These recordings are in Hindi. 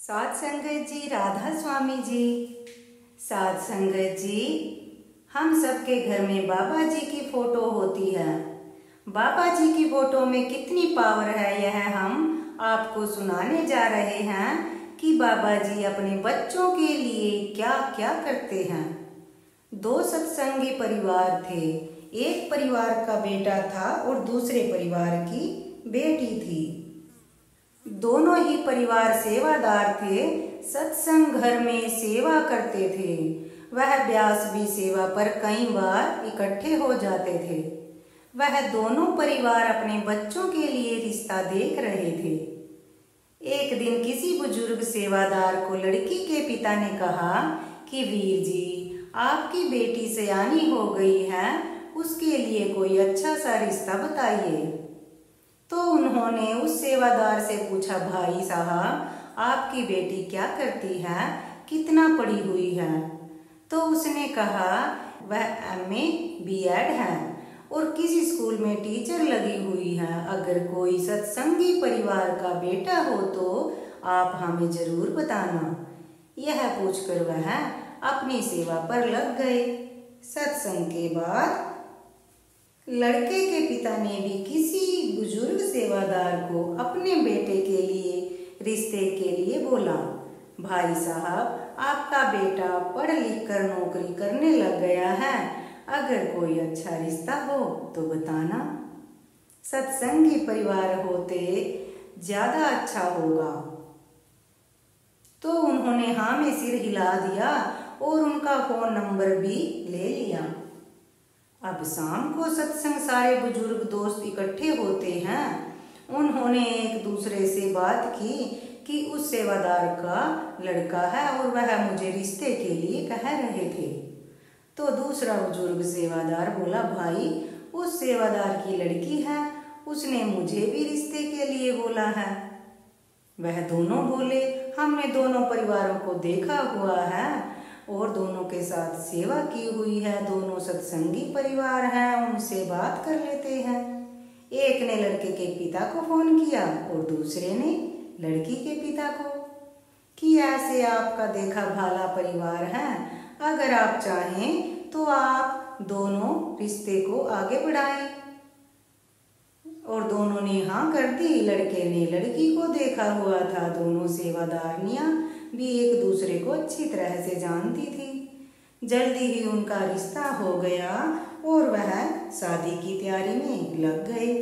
साध संगत जी, राधा स्वामी जी। साध संगत जी, हम सबके घर में बाबा जी की फोटो होती है। बाबा जी की फोटो में कितनी पावर है, यह हम आपको सुनाने जा रहे हैं कि बाबा जी अपने बच्चों के लिए क्या क्या करते हैं। दो सत्संगी परिवार थे। एक परिवार का बेटा था और दूसरे परिवार की बेटी थी। दोनों ही परिवार सेवादार थे। सत्संग घर में सेवा करते थे। वह व्यास भी सेवा पर कई बार इकट्ठे हो जाते थे। वह दोनों परिवार अपने बच्चों के लिए रिश्ता देख रहे थे। एक दिन किसी बुजुर्ग सेवादार को लड़की के पिता ने कहा कि वीर जी, आपकी बेटी सयानी हो गई है, उसके लिए कोई अच्छा सा रिश्ता बताइए। तो उन्होंने उस सेवादार से पूछा, भाई साहब, आपकी बेटी क्या करती है, कितना पढ़ी हुई है? तो उसने कहा, वह MA B.Ed है और किसी स्कूल में टीचर लगी हुई है। अगर कोई सत्संगी परिवार का बेटा हो तो आप हमें जरूर बताना। यह पूछकर वह अपनी सेवा पर लग गए। सत्संग के बाद लड़के के पिता ने भी किसी बुजुर्ग सेवादार को अपने बेटे के लिए रिश्ते के लिए बोला। भाई साहब, आपका बेटा पढ़ लिख कर नौकरी करने लग गया है, अगर कोई अच्छा रिश्ता हो तो बताना। सत्संगी परिवार होते ज्यादा अच्छा होगा। तो उन्होंने हाँ में सिर हिला दिया और उनका फोन नंबर भी ले लिया। अब शाम को सत्संग सारे बुजुर्ग दोस्त इकट्ठे होते हैं। उन्होंने एक दूसरे से बात की कि उस सेवादार का लड़का है और वह मुझे रिश्ते के लिए कह रहे थे। तो दूसरा बुजुर्ग सेवादार बोला, भाई, उस सेवादार की लड़की है, उसने मुझे भी रिश्ते के लिए बोला है। वह दोनों बोले, हमने दोनों परिवारों को देखा हुआ है और दोनों के साथ सेवा की हुई है। दोनों सत्संगी परिवार हैं, उनसे बात कर लेते हैं। एक ने लड़के के पिता को फोन किया और दूसरे ने लड़की के पिता को कि ऐसे आपका देखा भाला परिवार है, अगर आप चाहें तो आप दोनों रिश्ते को आगे बढ़ाएं। और दोनों ने हाँ कर दी। लड़के ने लड़की को देखा हुआ था। दोनों सेवादारनियां भी एक दूसरे को अच्छी तरह से जानती थी। जल्दी ही उनका रिश्ता हो गया और वह शादी की तैयारी में लग गए।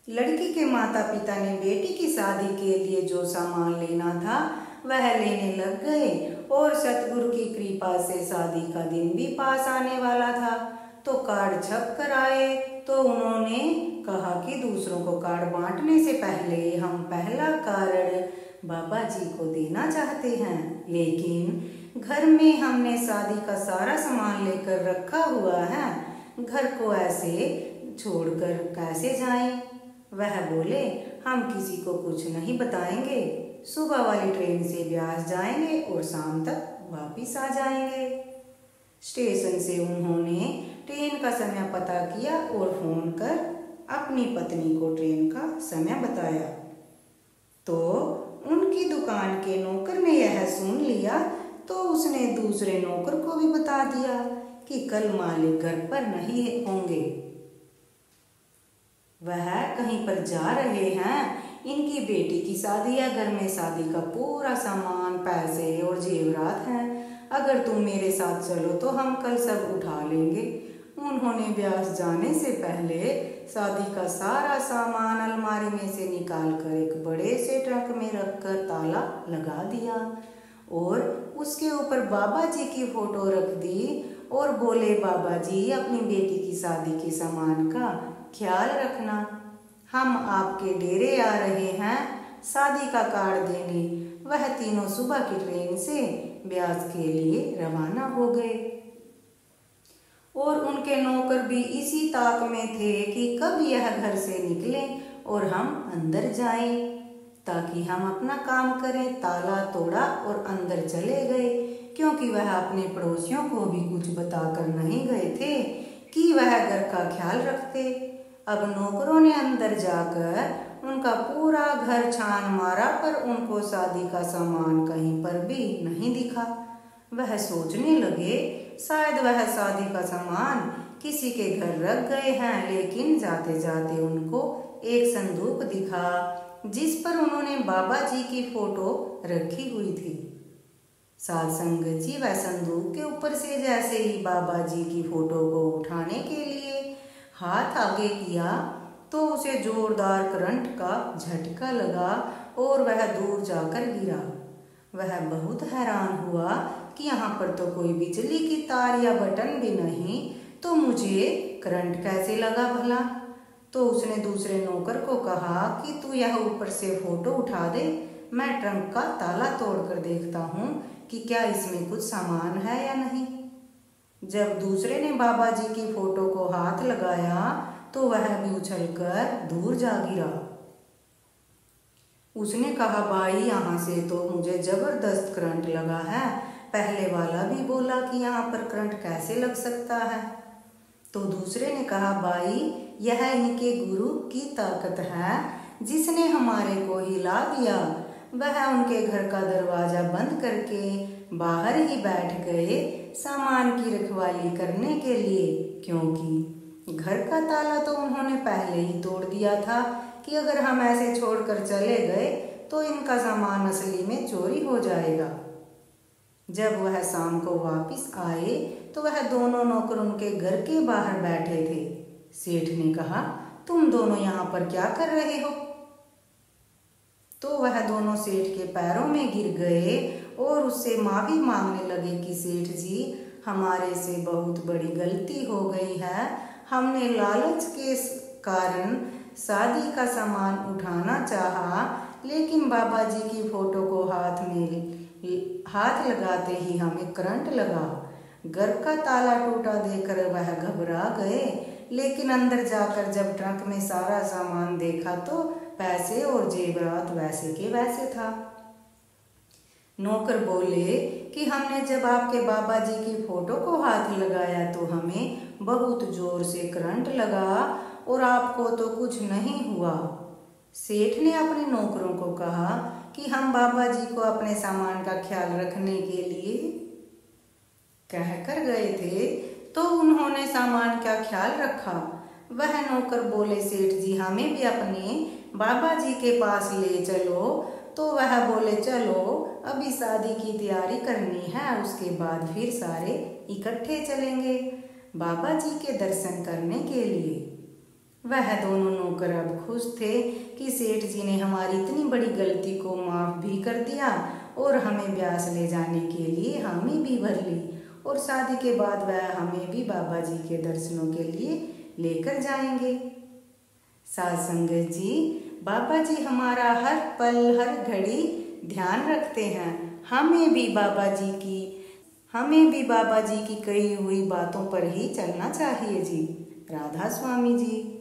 लड़की के माता पिता ने बेटी की शादी के लिए जो सामान लेना था वह लेने लग गए और सतगुरु की कृपा से शादी का दिन भी पास आने वाला था। तो कार्ड छप कर आए तो उन्होंने कहा कि दूसरों को कार्ड बांटने से पहले हम पहला कार्ड बाबा जी को देना चाहते हैं, लेकिन घर में हमने शादी का सारा सामान लेकर रखा हुआ है, घर को ऐसे छोड़कर कैसे जाएं? वह बोले, हम किसी को कुछ नहीं बताएंगे, सुबह वाली ट्रेन से ब्यास जाएंगे और शाम तक वापिस आ जाएंगे। स्टेशन से उन्होंने ट्रेन का समय पता किया और फोन कर अपनी पत्नी को ट्रेन का समय बताया। तो उनकी दुकान के नौकर ने यह सुन लिया तो उसने दूसरे नौकर को भी बता दिया कि कल मालिक घर पर नहीं होंगे, वह कहीं पर जा रहे हैं। इनकी बेटी की शादी है, घर में शादी का पूरा सामान, पैसे और जेवरात हैं। अगर तुम मेरे साथ चलो तो हम कल सब उठा लेंगे। उन्होंने ब्यास जाने से पहले शादी का सारा सामान अलमारी में से निकाल कर एक बड़े से ट्रक में रखकर ताला लगा दिया और उसके ऊपर बाबा जी की फोटो रख दी और बोले, बाबा जी, अपनी बेटी की शादी के सामान का ख्याल रखना। हम आपके डेरे आ रहे हैं शादी का कार्ड देने। वह तीनों सुबह की ट्रेन से ब्यास के लिए रवाना हो गए और उनके नौकर भी इसी ताक में थे कि कब यह घर से निकले और हम अंदर जाएं ताकि हम अपना काम करें। ताला तोड़ा और अंदर चले गए, क्योंकि वह अपने पड़ोसियों को भी कुछ बताकर नहीं गए थे कि वह घर का ख्याल रखते। अब नौकरों ने अंदर जाकर उनका पूरा घर छान मारा पर उनको शादी का सामान कहीं पर भी नहीं दिखा। वह सोचने लगे शायद वह शादी का सामान किसी के घर रख गए हैं, लेकिन जाते जाते उनको एक संदूक दिखा जिस पर उन्होंने बाबा जी की फोटो रखी हुई थी। साध संगत जी, वह संदूक के ऊपर से जैसे ही बाबा जी की फोटो को उठाने के लिए हाथ आगे किया तो उसे जोरदार करंट का झटका लगा और वह दूर जाकर गिरा। वह बहुत हैरान हुआ कि यहाँ पर तो कोई बिजली की तार या बटन भी नहीं, तो मुझे करंट कैसे लगा भला। तो उसने दूसरे नौकर को कहा कि तू यह ऊपर से फोटो उठा दे, मैं ट्रंक का ताला तोड़कर देखता हूँ कि क्या इसमें कुछ सामान है या नहीं। जब दूसरे ने बाबा जी की फोटो को हाथ लगाया तो वह भी उछलकर दूर जा गिरा। उसने कहा, भाई यहाँ से तो मुझे जबरदस्त करंट लगा है, पहले वाला भी बोला कि यहाँ पर करंट कैसे लग सकता है। तो दूसरे ने कहा, भाई यह इनके गुरु की ताकत है जिसने हमारे को हिला दिया। वह उनके घर का दरवाजा बंद करके बाहर ही बैठ गए सामान की रखवाली करने के लिए, क्योंकि घर का ताला तो उन्होंने पहले ही तोड़ दिया था कि अगर हम ऐसे छोड़कर चले गए तो इनका सामान असली में चोरी हो जाएगा। जब वह शाम को वापस आए तो वह दोनों नौकर उनके घर के बाहर बैठे थे। सेठ ने कहा, तुम दोनों यहाँ पर क्या कर रहे हो? तो वह दोनों सेठ के पैरों में गिर गए और उससे माफी मांगने लगे कि सेठ जी, हमारे से बहुत बड़ी गलती हो गई है। हमने लालच के कारण शादी का सामान उठाना चाहा, लेकिन बाबा जी की फोटो को हाथ लगाते ही हमें करंट लगा। घर का ताला टूटा देखकर वह घबरा गए, लेकिन अंदर जाकर जब ट्रक में सारा सामान देखा तो पैसे और जेवरात वैसे के वैसे था। नौकर बोले कि हमने जब आपके बाबा जी की फोटो को हाथ लगाया तो हमें बहुत जोर से करंट लगा और आपको तो कुछ नहीं हुआ। सेठ ने अपने नौकरों को कहा कि हम बाबा जी को अपने सामान का ख्याल रखने के लिए कहकर गए थे, तो उन्होंने सामान का ख्याल रखा। वह नौकर बोले, सेठ जी हमें भी अपने बाबा जी के पास ले चलो। तो वह बोले, चलो अभी शादी की तैयारी करनी है, उसके बाद फिर सारे इकट्ठे चलेंगे बाबा जी के दर्शन करने के लिए। वह दोनों नौकर अब खुश थे कि सेठ जी ने हमारी इतनी बड़ी गलती को माफ भी कर दिया और हमें ब्यास ले जाने के लिए हामी भी भर ली, और शादी के बाद वह हमें भी बाबा जी के दर्शनों के लिए लेकर जाएंगे। साध संगत जी, बाबा जी हमारा हर पल हर घड़ी ध्यान रखते हैं। हमें भी बाबा जी की कही हुई बातों पर ही चलना चाहिए जी। राधा स्वामी जी।